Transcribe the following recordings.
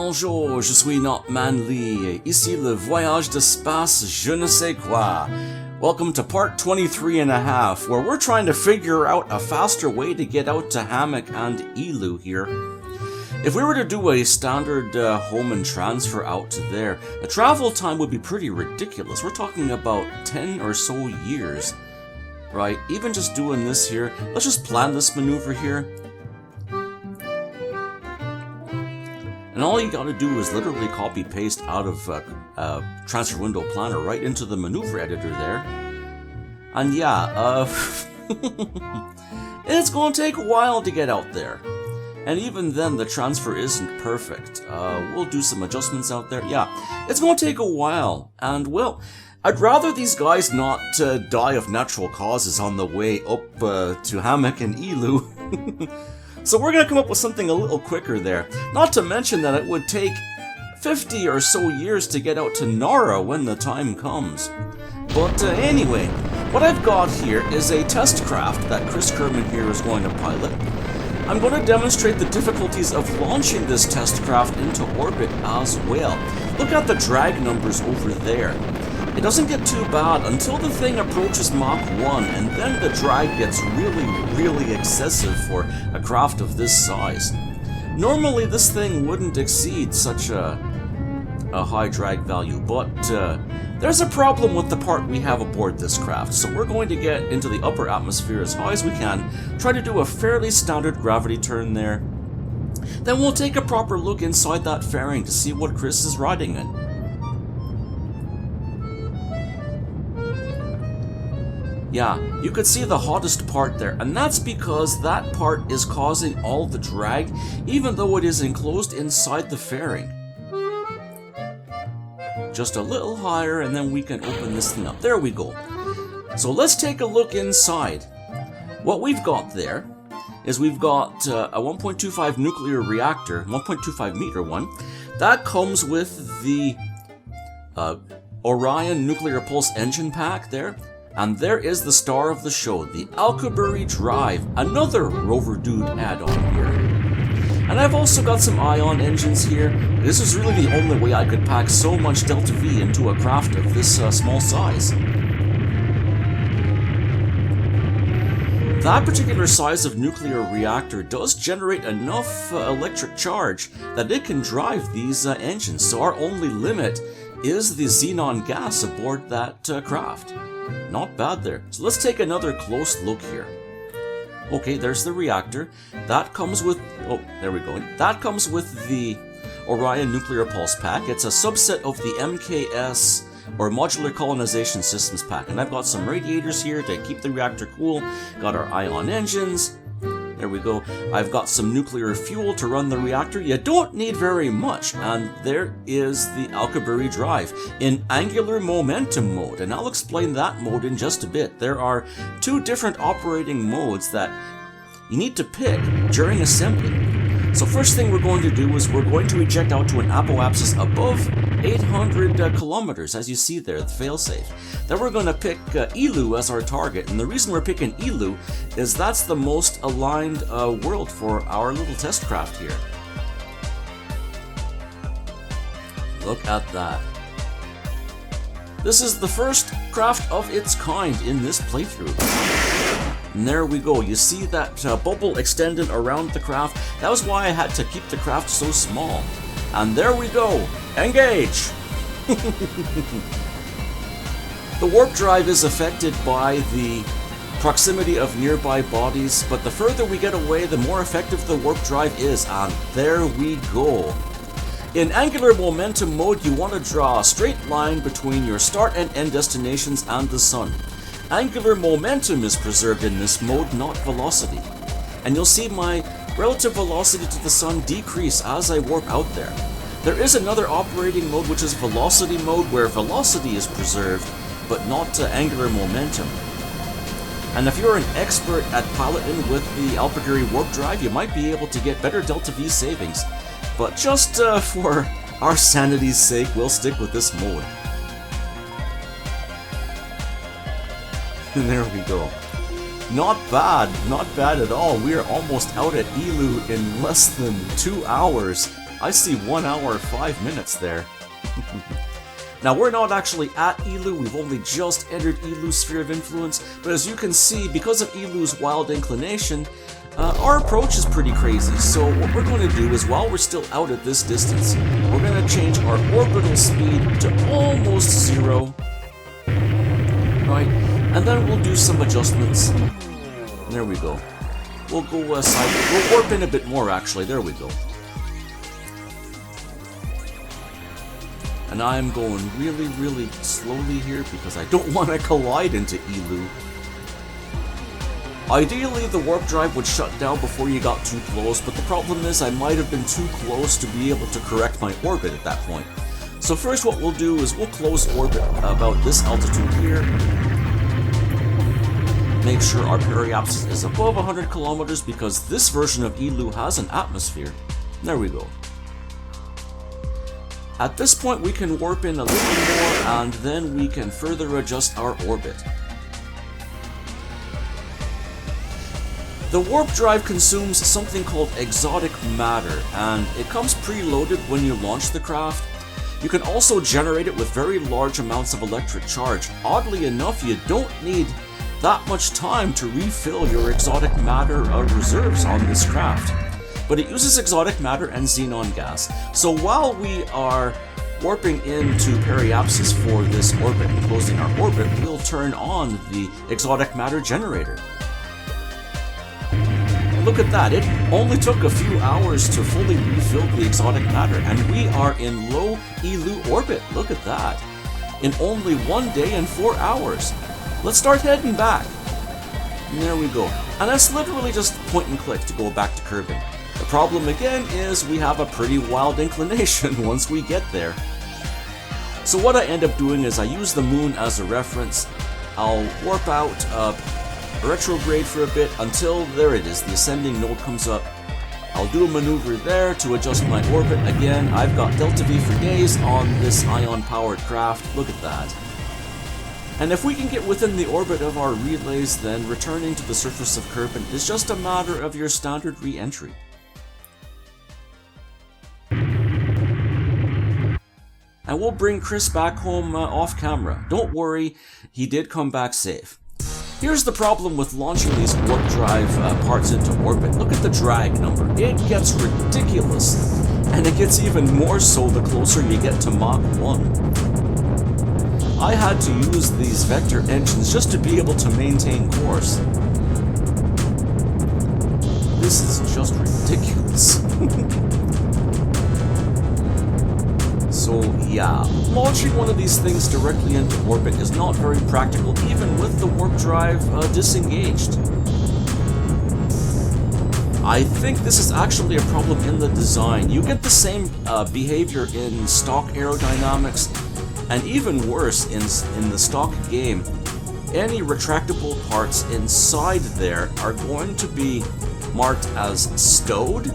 Bonjour, je suis not manly. Ici le voyage d'espace, je ne sais quoi. Welcome to part 23 and a half, where we're trying to figure out a faster way to get out to Hamek and Eeloo here. If we were to do a standard home and transfer out to there, the travel time would be pretty ridiculous. We're talking about 10 or so years. Right, even just doing this here, let's just plan this maneuver here. And all you gotta do is literally copy-paste out of Transfer Window Planner right into the maneuver editor there. And yeah, it's gonna take a while to get out there. And even then, the transfer isn't perfect. We'll do some adjustments out there. Yeah, it's gonna take a while. And, well, I'd rather these guys not die of natural causes on the way up to Hamek and Eeloo. So we're going to come up with something a little quicker there. Not to mention that it would take 50 or so years to get out to Nara when the time comes. But anyway, what I've got here is a test craft that Chris Kerman here is going to pilot. I'm going to demonstrate the difficulties of launching this test craft into orbit as well. Look at the drag numbers over there. It doesn't get too bad until the thing approaches Mach 1, and then the drag gets really excessive for a craft of this size. Normally this thing wouldn't exceed such a high drag value, but there's a problem with the part we have aboard this craft, so we're going to get into the upper atmosphere as high as we can, try to do a fairly standard gravity turn there. Then we'll take a proper look inside that fairing to see what Chris is riding in. Yeah, you could see the hottest part there, and that's because that part is causing all the drag, even though it is enclosed inside the fairing. Just a little higher, and then we can open this thing up. There we go. So let's take a look inside. What we've got there is we've got a 1.25 nuclear reactor, 1.25 meter one. That comes with the Orion nuclear pulse engine pack there. And there is the star of the show, the Alcubierre Drive, another Rover Dude add-on here. And I've also got some ion engines here. This is really the only way I could pack so much Delta V into a craft of this small size. That particular size of nuclear reactor does generate enough electric charge that it can drive these engines, so our only limit is the xenon gas aboard that craft. Not bad there. So let's take another close look here. Okay, there's the reactor. That comes with... oh, there we go. That comes with the Orion Nuclear Pulse Pack. It's a subset of the MKS, or Modular Colonization Systems Pack. And I've got some radiators here to keep the reactor cool. Got our ion engines. There we go. I've got some nuclear fuel to run the reactor. You don't need very much. And there is the Alcubierre Drive in angular momentum mode. And I'll explain that mode in just a bit. There are two different operating modes that you need to pick during assembly. So first thing we're going to do is we're going to eject out to an apoapsis above 800 kilometers, as you see there, the failsafe. Then we're going to pick Eeloo as our target, and the reason we're picking Eeloo is that's the most aligned world for our little test craft here. Look at that. This is the first craft of its kind in this playthrough. And there we go, you see that bubble extended around the craft. That was why I had to keep the craft so small. And there we go, engage! The warp drive is affected by the proximity of nearby bodies, but the further we get away, the more effective the warp drive is, and there we go. In angular momentum mode, you want to draw a straight line between your start and end destinations and the sun. Angular momentum is preserved in this mode, not velocity. And you'll see my relative velocity to the sun decrease as I warp out there. There is another operating mode, which is velocity mode, where velocity is preserved, but not angular momentum. And if you're an expert at piloting with the Alcubierre warp drive, you might be able to get better Delta V savings. But just for our sanity's sake, we'll stick with this mode. And there we go. Not bad at all. We are almost out at Eeloo in less than 2 hours. I see 1 hour 5 minutes there. Now, we're not actually at Eeloo, we've only just entered Eeloo's sphere of influence, but as you can see, because of Eeloo's wild inclination, our approach is pretty crazy. So what we're going to do is, while we're still out at this distance, we're going to change our orbital speed to almost 0. Right? And then we'll do some adjustments. There we go. We'll go side. We'll warp in a bit more, actually. There we go. And I'm going really, really slowly here because I don't want to collide into Eeloo. Ideally, the warp drive would shut down before you got too close, but the problem is I might have been too close to be able to correct my orbit at that point. So first what we'll do is we'll close orbit about this altitude here. Make sure our periapsis is above 100 kilometers because this version of Eeloo has an atmosphere. There we go. At this point we can warp in a little more and then we can further adjust our orbit. The warp drive consumes something called exotic matter, and it comes preloaded when you launch the craft. You can also generate it with very large amounts of electric charge. Oddly enough, you don't need that much time to refill your exotic matter reserves on this craft. But it uses exotic matter and xenon gas. So while we are warping into periapsis for this orbit and closing our orbit, we'll turn on the exotic matter generator. Look at that, it only took a few hours to fully refill the exotic matter, and we are in low Eeloo orbit. Look at that. In only 1 day and 4 hours. Let's start heading back. And there we go. And that's literally just point and click to go back to Kerbin. The problem again is we have a pretty wild inclination once we get there. So what I end up doing is I use the moon as a reference. I'll warp out retrograde for a bit until, there it is, the ascending node comes up. I'll do a maneuver there to adjust my orbit. Again, I've got delta V for days on this ion-powered craft. Look at that. And if we can get within the orbit of our relays, then returning to the surface of Kerbin is just a matter of your standard re-entry. And we'll bring Chris back home off camera. Don't worry, he did come back safe. Here's the problem with launching these warp drive parts into orbit. Look at the drag number. It gets ridiculous. And it gets even more so the closer you get to Mach 1. I had to use these vector engines just to be able to maintain course. This is just ridiculous. So yeah, launching one of these things directly into orbit is not very practical, even with the warp drive disengaged. I think this is actually a problem in the design. You get the same behavior in stock aerodynamics, and even worse in the stock game. Any retractable parts inside there are going to be marked as stowed.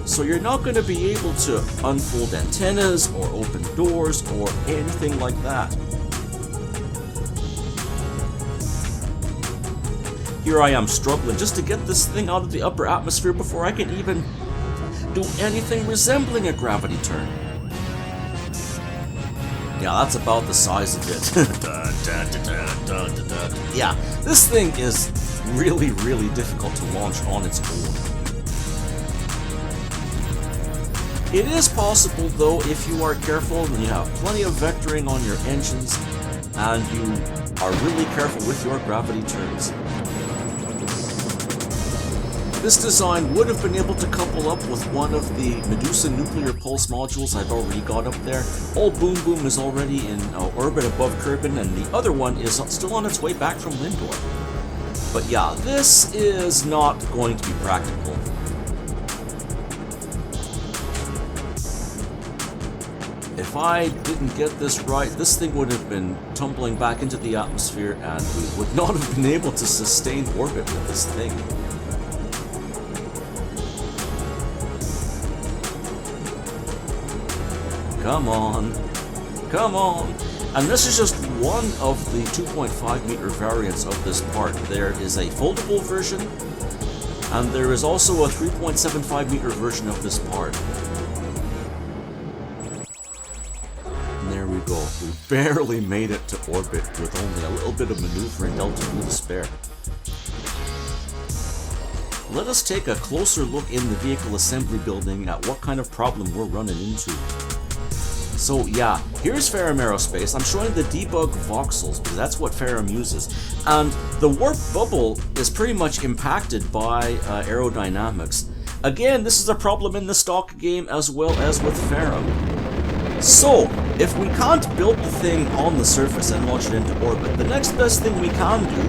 So you're not going to be able to unfold antennas or open doors or anything like that. Here I am struggling just to get this thing out of the upper atmosphere before I can even do anything resembling a gravity turn. Yeah, that's about the size of it. Yeah, this thing is really, really difficult to launch on its own. It is possible, though, if you are careful and you have plenty of vectoring on your engines and you are really careful with your gravity turns. This design would have been able to couple up with one of the Medusa nuclear pulse modules I've already got up there. Old Boom Boom is already in orbit above Kerbin, and the other one is still on its way back from Lindor. But yeah, this is not going to be practical. If I didn't get this right, this thing would have been tumbling back into the atmosphere and we would not have been able to sustain orbit with this thing. Come on, come on. And this is just one of the 2.5 meter variants of this part. There is a foldable version, and there is also a 3.75 meter version of this part. we go. We barely made it to orbit with only a little bit of maneuvering Delta V to spare. Let us take a closer look in the vehicle assembly building at what kind of problem we're running into. So yeah, here's Ferrum Aerospace. I'm showing the debug voxels because that's what Ferrum uses. And the warp bubble is pretty much impacted by aerodynamics. Again, this is a problem in the stock game as well as with Ferrum. So, if we can't build the thing on the surface and launch it into orbit, the next best thing we can do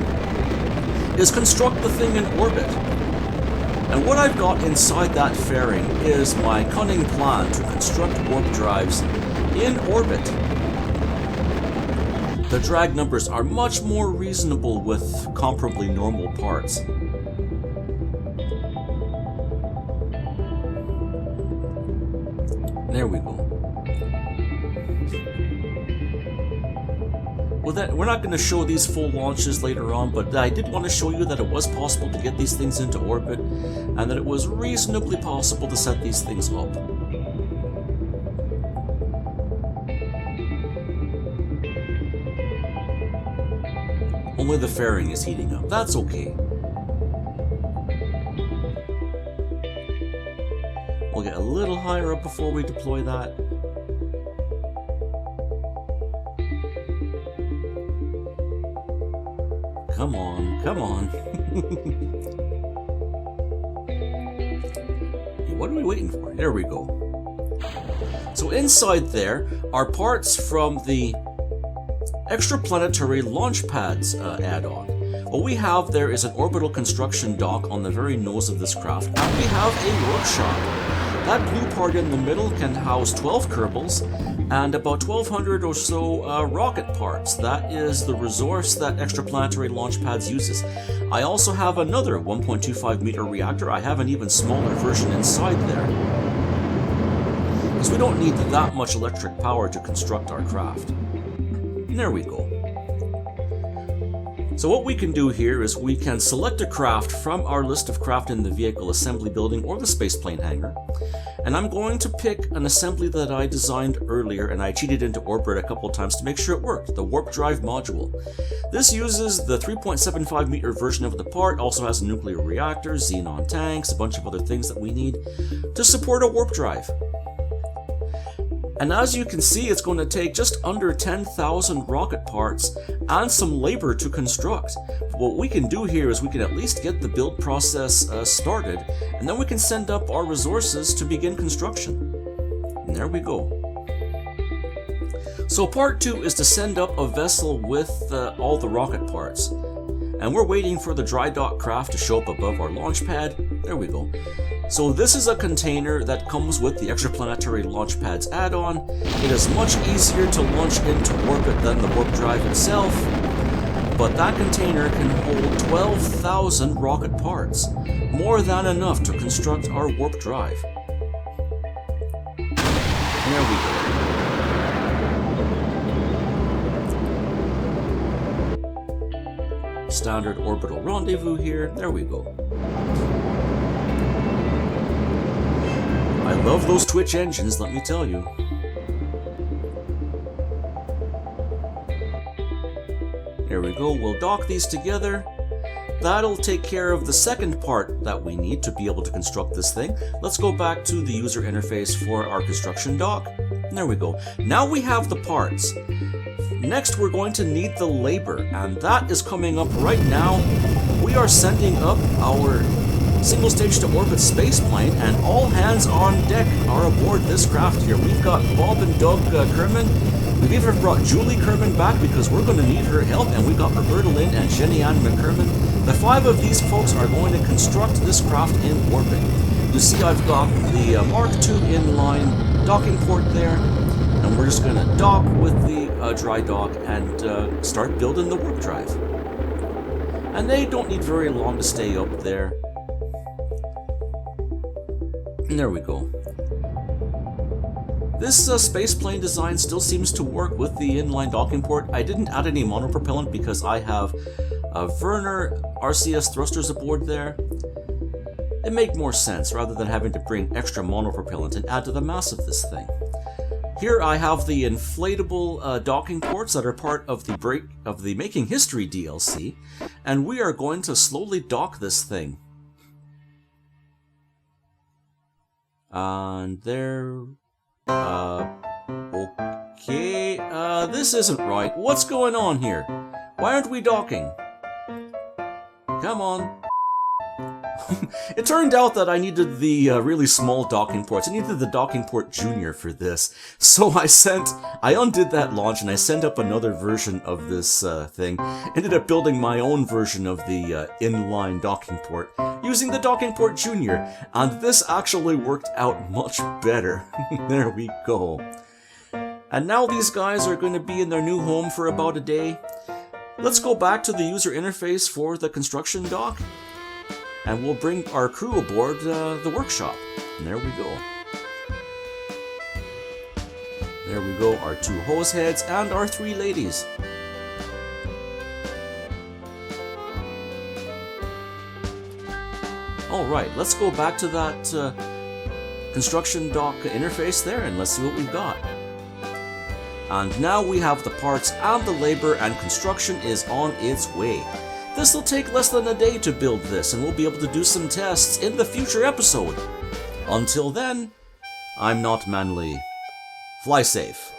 is construct the thing in orbit. And what I've got inside that fairing is my cunning plan to construct warp drives in orbit. The drag numbers are much more reasonable with comparably normal parts. There we go. Well, we're not going to show these full launches later on, but I did want to show you that it was possible to get these things into orbit, and that it was reasonably possible to set these things up. Only the fairing is heating up. That's okay. We'll get a little higher up before we deploy that. Come on, come on. What are we waiting for? There we go. So inside there are parts from the Extraplanetary Launch Pads add-on. What we have there is an orbital construction dock on the very nose of this craft, and we have a workshop. That blue part in the middle can house 12 Kerbals and about 1,200 or so rocket parts. That is the resource that Extraplanetary Launch Pads uses. I also have another 1.25 meter reactor. I have an even smaller version inside there, because we don't need that much electric power to construct our craft. And there we go. So what we can do here is we can select a craft from our list of craft in the vehicle assembly building or the spaceplane hangar. And I'm going to pick an assembly that I designed earlier, and I cheated into orbit a couple times to make sure it worked, the warp drive module. This uses the 3.75 meter version of the part, also has a nuclear reactor, xenon tanks, a bunch of other things that we need to support a warp drive. And as you can see, it's going to take just under 10,000 rocket parts and some labor to construct. What we can do here is we can at least get the build process started, and then we can send up our resources to begin construction. And there we go. So part 2 is to send up a vessel with all the rocket parts. And we're waiting for the dry dock craft to show up above our launch pad. There we go. So this is a container that comes with the Extraplanetary Launch Pads add-on. It is much easier to launch into orbit than the warp drive itself, but that container can hold 12,000 rocket parts, more than enough to construct our warp drive. There we go. Standard orbital rendezvous here. There we go. I love those Twitch engines, let me tell you. There we go, we'll dock these together. That'll take care of the second part that we need to be able to construct this thing. Let's go back to the user interface for our construction dock. There we go. Now we have the parts. Next we're going to need the labor, and that is coming up right now. We are sending up our single stage to orbit spaceplane, and all hands on deck are aboard this craft here. We've got Bob and Doug Kerman. We've even brought Julie Kerman back because we're going to need her help, and we've got Roberta Lynn and Jenny Ann McKerman. The 5 of these folks are going to construct this craft in orbit. You see I've got the Mark II inline docking port there, and we're just going to dock with the dry dock and start building the warp drive. And they don't need very long to stay up there. There we go. This spaceplane design still seems to work with the inline docking port. I didn't add any monopropellant because I have Werner RCS thrusters aboard there. It made more sense rather than having to bring extra monopropellant and add to the mass of this thing. Here I have the inflatable docking ports that are part of the Making History DLC, and we are going to slowly dock this thing. And there... okay... this isn't right. What's going on here? Why aren't we docking? Come on. It turned out that I needed the really small docking ports. I needed the docking port junior for this. So I undid that launch and I sent up another version of this thing. Ended up building my own version of the inline docking port using the docking port junior. And this actually worked out much better. There we go. And now these guys are going to be in their new home for about a day. Let's go back to the user interface for the construction dock. And we'll bring our crew aboard the workshop. And there we go. There we go, our 2 hose heads and our 3 ladies. Alright, let's go back to that construction dock interface there and let's see what we've got. And now we have the parts and the labor, and construction is on its way. This will take less than a day to build this, and we'll be able to do some tests in the future episode. Until then, I'm not Manly. Fly safe.